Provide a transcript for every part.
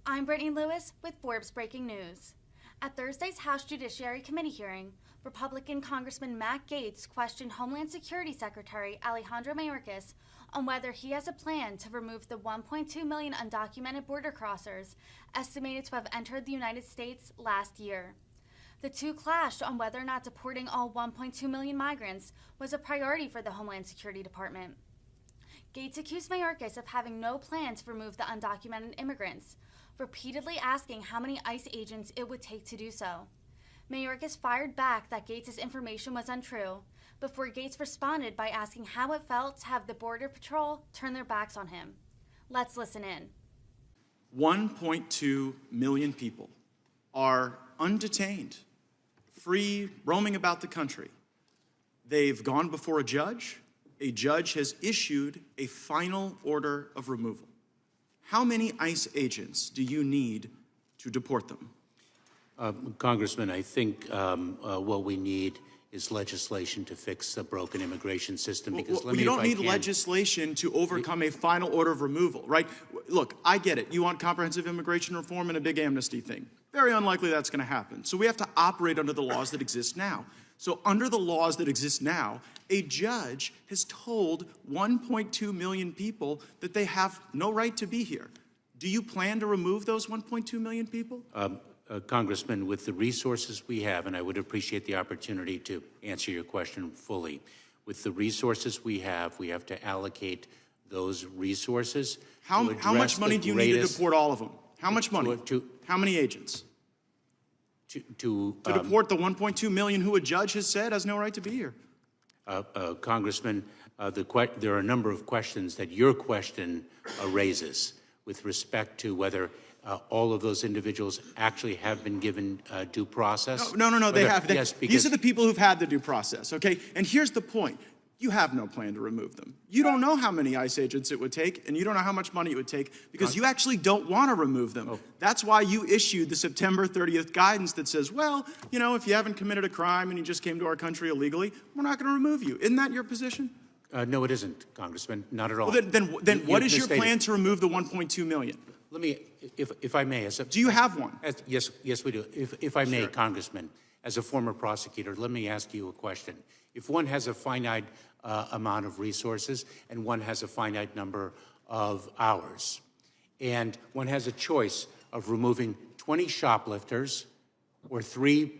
I'm Brittany Lewis with Forbes Breaking News. At Thursday's House Judiciary Committee hearing, Republican Congressman Matt Gaetz questioned Homeland Security Secretary Alejandro Mayorkas on whether he has a plan to remove the 1.2 million undocumented border crossers estimated to have entered the United States last year. The two clashed on whether or not deporting all 1.2 million migrants was a priority for the Homeland Security Department. Gaetz accused Mayorkas of having no plan to remove the undocumented immigrants, repeatedly asking how many ICE agents it would take to do so. Mayorkas fired back that Gaetz' information was untrue, before Gaetz responded by asking how it felt to have the Border Patrol turn their backs on him. Let's listen in. 1.2 million people are undetained, free, roaming about the country. They've gone before a judge. A judge has issued a final order of removal. How many ICE agents do you need to deport them? Congressman, I think what we need is legislation to fix the broken immigration system. Because you don't need legislation to overcome a final order of removal, right? Look, I get it. You want comprehensive immigration reform and a big amnesty thing. Very unlikely that's going to happen. So we have to operate under the laws that exist now. So under the laws that exist now, a judge has told 1.2 million people that they have no right to be here. Do you plan to remove those 1.2 million people? Congressman, with the resources we have, and I would appreciate the opportunity to answer your question fully, with the resources we have to allocate those resources. How much money do you need to deport all of them? How much money? How many agents? To deport the 1.2 million who a judge has said has no right to be here. Congressman, there are a number of questions that your question raises with respect to whether all of those individuals actually have been given due process. No, they have. Yes, these are the people who've had the due process, okay? And here's the point. You have no plan to remove them. You don't know how many ICE agents it would take, and you don't know how much money it would take, because you actually don't want to remove them. Oh. That's why you issued the September 30th guidance that says, well, you know, if you haven't committed a crime and you just came to our country illegally, we're not going to remove you. Isn't that your position? No, it isn't, Congressman. Not at all. Well, then what is your plan to remove the 1.2 million? Let me, if I may. Do you have one? Yes, we do. If I may, Congressman, as a former prosecutor, let me ask you a question. If one has a finite amount of resources and one has a finite number of hours, and one has a choice of removing 20 shoplifters or 3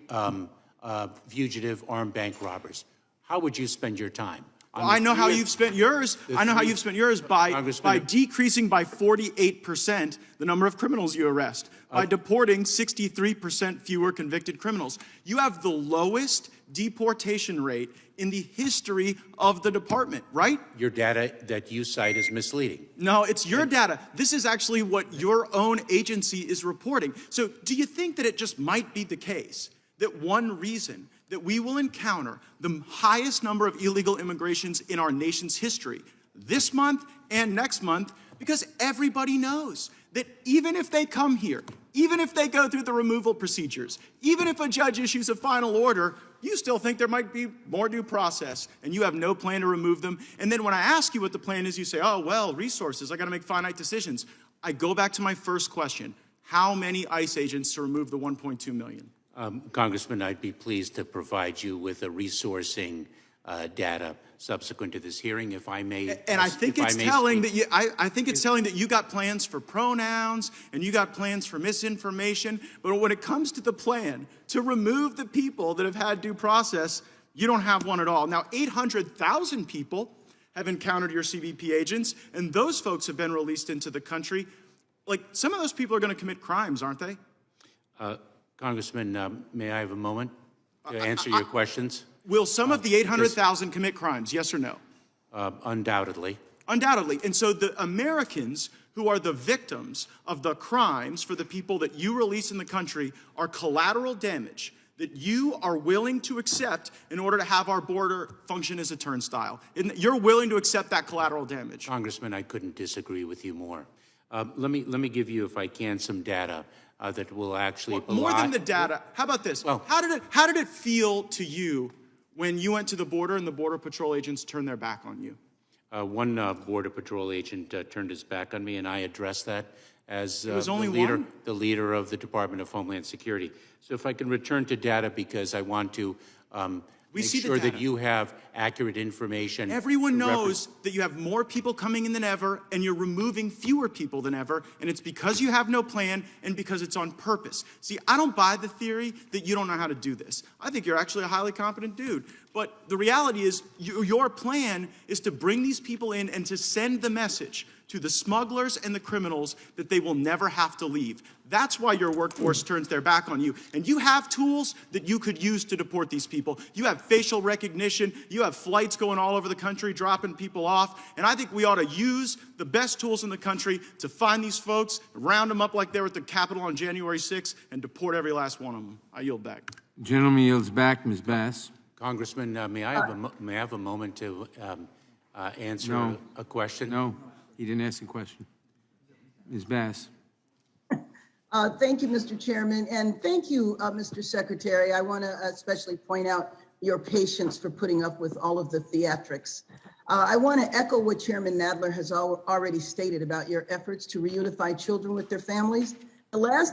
fugitive armed bank robbers, how would you spend your time? Well, I know how you've spent yours. I know how you've spent yours by decreasing by 48% the number of criminals you arrest, by deporting 63% fewer convicted criminals. You have the lowest deportation rate in the history of the department, right? Your data that you cite is misleading. No, it's your data. This is actually what your own agency is reporting. So do you think that it just might be the case that one reason that we will encounter the highest number of illegal immigrations in our nation's history this month and next month, because everybody knows that even if they come here, even if they go through the removal procedures, even if a judge issues a final order, you still think there might be more due process, and you have no plan to remove them. And then when I ask you what the plan is, you say, oh, well, resources, I got to make finite decisions. I go back to my first question. How many ICE agents to remove the 1.2 million? Congressman, I'd be pleased to provide you with a resourcing data subsequent to this hearing, if I may. And I think it's telling that I think it's telling that you got plans for pronouns and you got plans for misinformation. But when it comes to the plan to remove the people that have had due process, you don't have one at all. Now, 800,000 people have encountered your CBP agents, and those folks have been released into the country. Like, some of those people are going to commit crimes, aren't they? Congressman, may I have a moment to answer your questions? Will some of the 800,000 commit crimes, yes or no? Undoubtedly. Undoubtedly. And so the Americans who are the victims of the crimes for the people that you release in the country are collateral damage that you are willing to accept in order to have our border function as a turnstile. You're willing to accept that collateral damage. Congressman, I couldn't disagree with you more. Let me give you, if I can, some data that will actually more than the data. How about this? Well, how did it feel to you when you went to the border and the Border Patrol agents turned their back on you? One Border Patrol agent turned his back on me, and I addressed that as was only one? the leader of the Department of Homeland Security. So if I can return to data, because I want to make see the sure that data. you have accurate information. Everyone knows that you have more people coming in than ever, and you're removing fewer people than ever, and it's because you have no plan and because it's on purpose. See, I don't buy the theory that you don't know how to do this. I think you're actually a highly competent dude. But the reality is, your plan is to bring these people in and to send the message to the smugglers and the criminals that they will never have to leave. That's why your workforce turns their back on you. And you have tools that you could use to deport these people. You have facial recognition. You have flights going all over the country, dropping people off. And I think we ought to use the best tools in the country to find these folks, round them up like they were at the Capitol on January 6th, and deport every last one of them. I yield back. Gentleman yields back. Ms. Bass. Congressman, may I have a moment to answer No. a question? No, he didn't ask a question. Ms. Bass. Thank you, Mr. Chairman, and thank you, Mr. Secretary. I want to especially point out your patience for putting up with all of the theatrics. I want to echo what Chairman Nadler has already stated about your efforts to reunify children with their families. The last